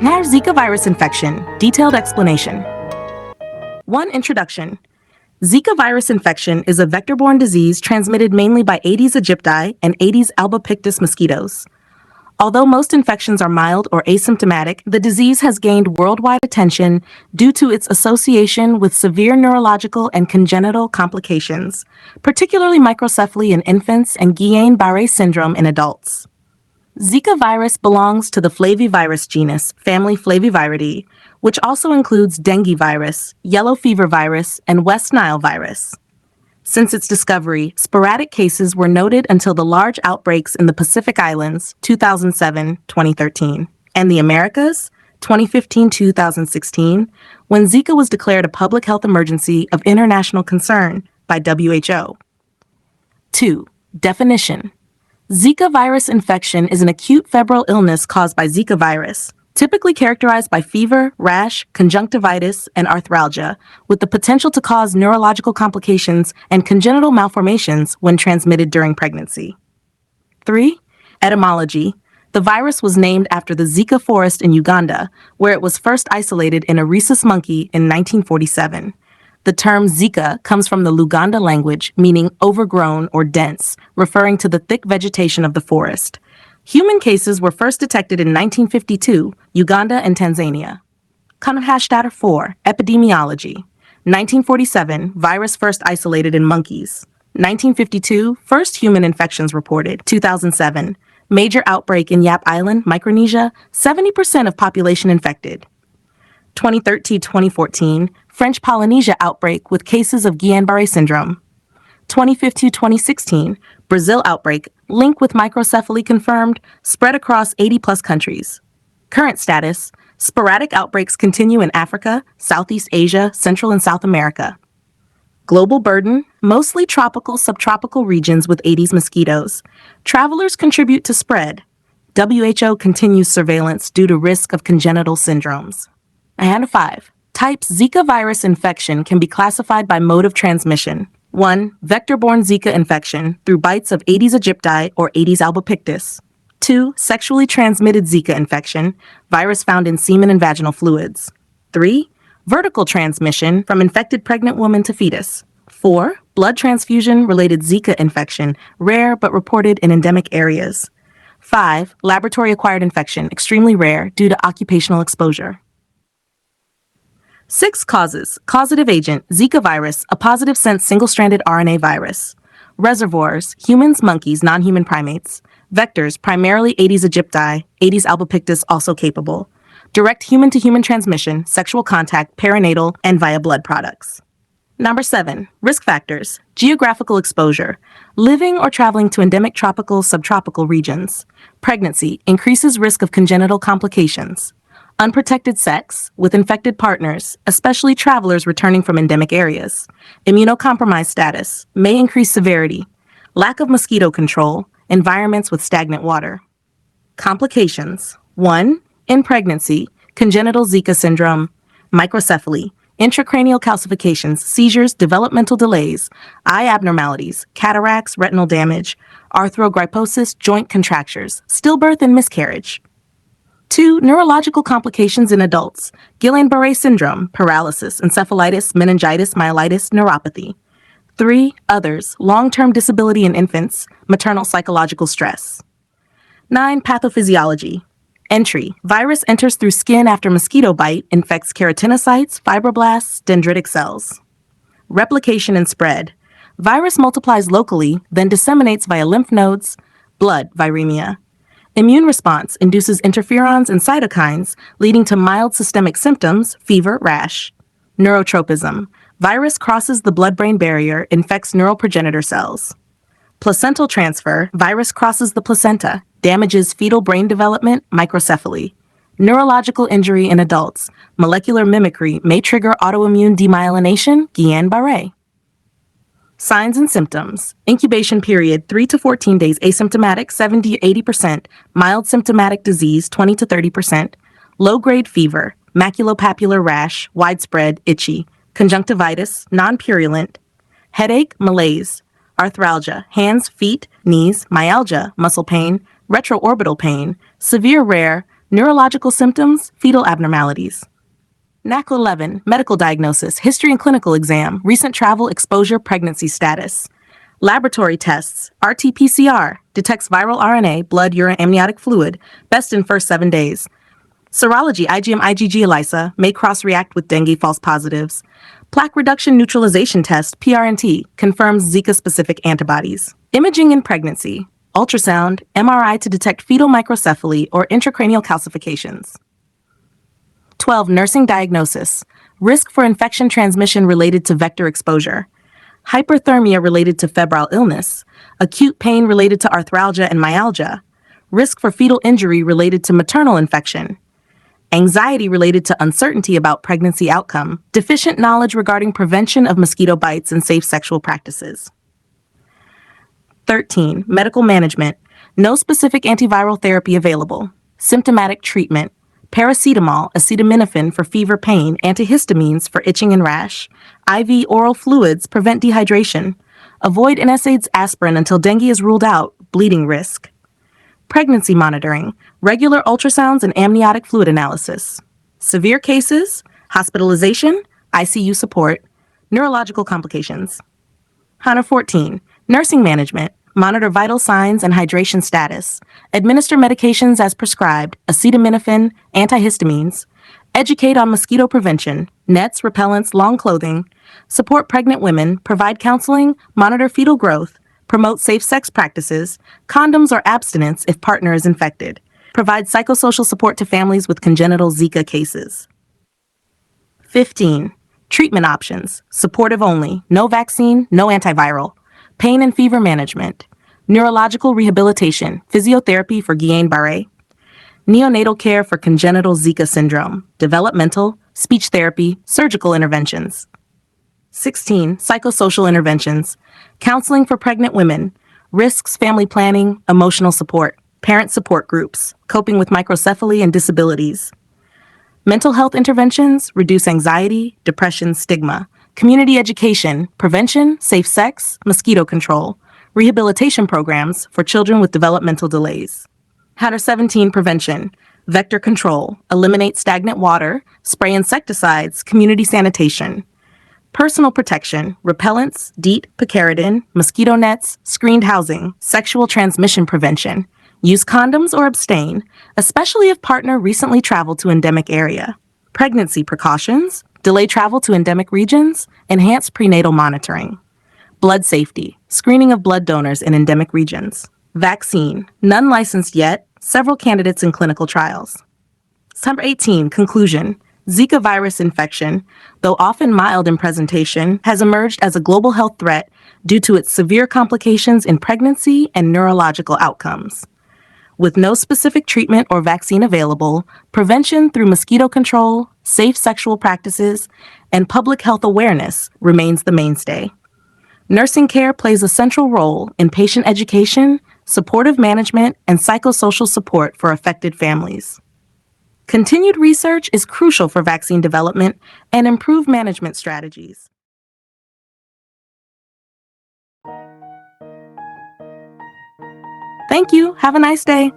Now, Zika virus infection. Detailed explanation. 1. Introduction. Zika virus infection is a vector-borne disease transmitted mainly by Aedes aegypti and Aedes albopictus mosquitoes. Although most infections are mild or asymptomatic, the disease has gained worldwide attention due to its association with severe neurological and congenital complications, particularly microcephaly in infants and Guillain-Barré syndrome in adults. Zika virus belongs to the Flavivirus genus, family Flaviviridae, which also includes dengue virus, yellow fever virus, and West Nile virus. Since its discovery, sporadic cases were noted until the large outbreaks in the Pacific Islands, 2007-2013, and the Americas, 2015-2016, when Zika was declared a public health emergency of international concern by WHO. 2. Definition. Zika virus infection is an acute febrile illness caused by Zika virus, typically characterized by fever, rash, conjunctivitis, and arthralgia, with the potential to cause neurological complications and congenital malformations when transmitted during pregnancy. 3. Etymology. The virus was named after the Zika forest in Uganda, where it was first isolated in a rhesus monkey in 1947. The term Zika comes from the Luganda language meaning overgrown or dense, referring to the thick vegetation of the forest. Human cases were first detected in 1952, Uganda and Tanzania. Hashtag 4. Epidemiology. 1947, virus first isolated in monkeys. 1952, first human infections reported. 2007, major outbreak in Yap Island, Micronesia, 70% of population infected. 2013-2014, French Polynesia outbreak with cases of Guillain-Barré syndrome. 2015-2016, Brazil outbreak, link with microcephaly confirmed, spread across 80-plus countries. Current status, sporadic outbreaks continue in Africa, Southeast Asia, Central and South America. Global burden, mostly tropical, subtropical regions with Aedes mosquitoes. Travelers contribute to spread. WHO continues surveillance due to risk of congenital syndromes. 5. Types Zika virus infection can be classified by mode of transmission. 1. Vector-borne Zika infection through bites of Aedes aegypti or Aedes albopictus. 2. Sexually transmitted Zika infection, virus found in semen and vaginal fluids. 3. Vertical transmission from infected pregnant woman to fetus. 4. Blood transfusion-related Zika infection, rare but reported in endemic areas. 5. Laboratory-acquired infection, extremely rare due to occupational exposure. 6. Causes. Causative agent, Zika virus, a positive sense single-stranded RNA virus. Reservoirs, humans, monkeys, non-human primates. Vectors, primarily Aedes aegypti, Aedes albopictus also capable. Direct human-to-human transmission, sexual contact, perinatal, and via blood products. 7. Risk factors. Geographical exposure. Living or traveling to endemic tropical, subtropical regions. Pregnancy increases risk of congenital complications. Unprotected sex with infected partners, especially travelers returning from endemic areas. Immunocompromised status may increase severity. Lack of mosquito control, environments with stagnant water. Complications. 1. In pregnancy, congenital Zika syndrome, microcephaly, intracranial calcifications, seizures, developmental delays, eye abnormalities, cataracts, retinal damage, arthrogryposis, joint contractures, stillbirth and miscarriage. 2. Neurological complications in adults, Guillain-Barré syndrome, paralysis, encephalitis, meningitis, myelitis, neuropathy. 3. Others, long-term disability in infants, maternal psychological stress. 9. Pathophysiology. Entry. Virus enters through skin after mosquito bite, infects keratinocytes, fibroblasts, dendritic cells. Replication and spread. Virus multiplies locally, then disseminates via lymph nodes, blood, viremia. Immune response induces interferons and cytokines, leading to mild systemic symptoms, fever, rash. Neurotropism. Virus crosses the blood-brain barrier, infects neural progenitor cells. Placental transfer. Virus crosses the placenta, damages fetal brain development, microcephaly. Neurological injury in adults. Molecular mimicry may trigger autoimmune demyelination, Guillain-Barré. Signs and symptoms. Incubation period 3 to 14 days asymptomatic 70 to 80%, mild symptomatic disease 20 to 30%, low-grade fever, maculopapular rash, widespread, itchy, conjunctivitis, non-purulent, headache, malaise, arthralgia, hands, feet, knees, myalgia, muscle pain, retroorbital pain, severe rare, Neurological symptoms, fetal abnormalities. NACL 11, medical diagnosis, history and clinical exam, recent travel, exposure, pregnancy status. Laboratory tests, RT-PCR, detects viral RNA, blood, urine, amniotic fluid, best in first 7 days. Serology, IgM, IgG ELISA, may cross-react with dengue false positives. Plaque reduction neutralization test, PRNT, confirms Zika-specific antibodies. Imaging in pregnancy, ultrasound, MRI to detect fetal microcephaly or intracranial calcifications. 12. Nursing diagnosis, risk for infection transmission related to vector exposure. Hyperthermia related to febrile illness, acute pain related to arthralgia and myalgia, risk for fetal injury related to maternal infection, anxiety related to uncertainty about pregnancy outcome, deficient knowledge regarding prevention of mosquito bites and safe sexual practices. 13. Medical management, no specific antiviral therapy available, symptomatic treatment, paracetamol, acetaminophen for fever pain, antihistamines for itching and rash, IV oral fluids prevent dehydration, avoid NSAIDs aspirin until dengue is ruled out, bleeding risk. Pregnancy monitoring, regular ultrasounds and amniotic fluid analysis. Severe cases, hospitalization, ICU support, neurological complications. 114. Nursing management, monitor vital signs and hydration status, administer medications as prescribed, acetaminophen, antihistamines, educate on mosquito prevention, nets, repellents, long clothing, support pregnant women, provide counseling, monitor fetal growth, promote safe sex practices, condoms or abstinence if partner is infected, provide psychosocial support to families with congenital Zika cases. 15. Treatment options, supportive only, no vaccine, no antiviral, pain and fever management, neurological rehabilitation, physiotherapy for Guillain Barré, neonatal care for congenital Zika syndrome, developmental, speech therapy, surgical interventions. 16. Psychosocial interventions, counseling for pregnant women, risks, family planning, emotional support, parent support groups, coping with microcephaly and disabilities. Mental health interventions, reduce anxiety, depression, stigma, community education, prevention, safe sex, mosquito control, rehabilitation programs for children with developmental delays. Hatter 17 prevention, vector control, eliminate stagnant water, spray insecticides, community sanitation. Personal protection, repellents, DEET, picaridin, mosquito nets, screened housing, sexual transmission prevention. Use condoms or abstain, especially if partner recently traveled to endemic area. Pregnancy precautions, delay travel to endemic regions, enhance prenatal monitoring. Blood safety, screening of blood donors in endemic regions. Vaccine, none licensed yet, several candidates in clinical trials. Number 18, conclusion. Zika virus infection, though often mild in presentation, has emerged as a global health threat due to its severe complications in pregnancy and neurological outcomes. With no specific treatment or vaccine available, prevention through mosquito control, safe sexual practices, and public health awareness remains the mainstay. Nursing care plays a central role in patient education, supportive management, and psychosocial support for affected families. Continued research is crucial for vaccine development and improved management strategies. Thank you. Have a nice day.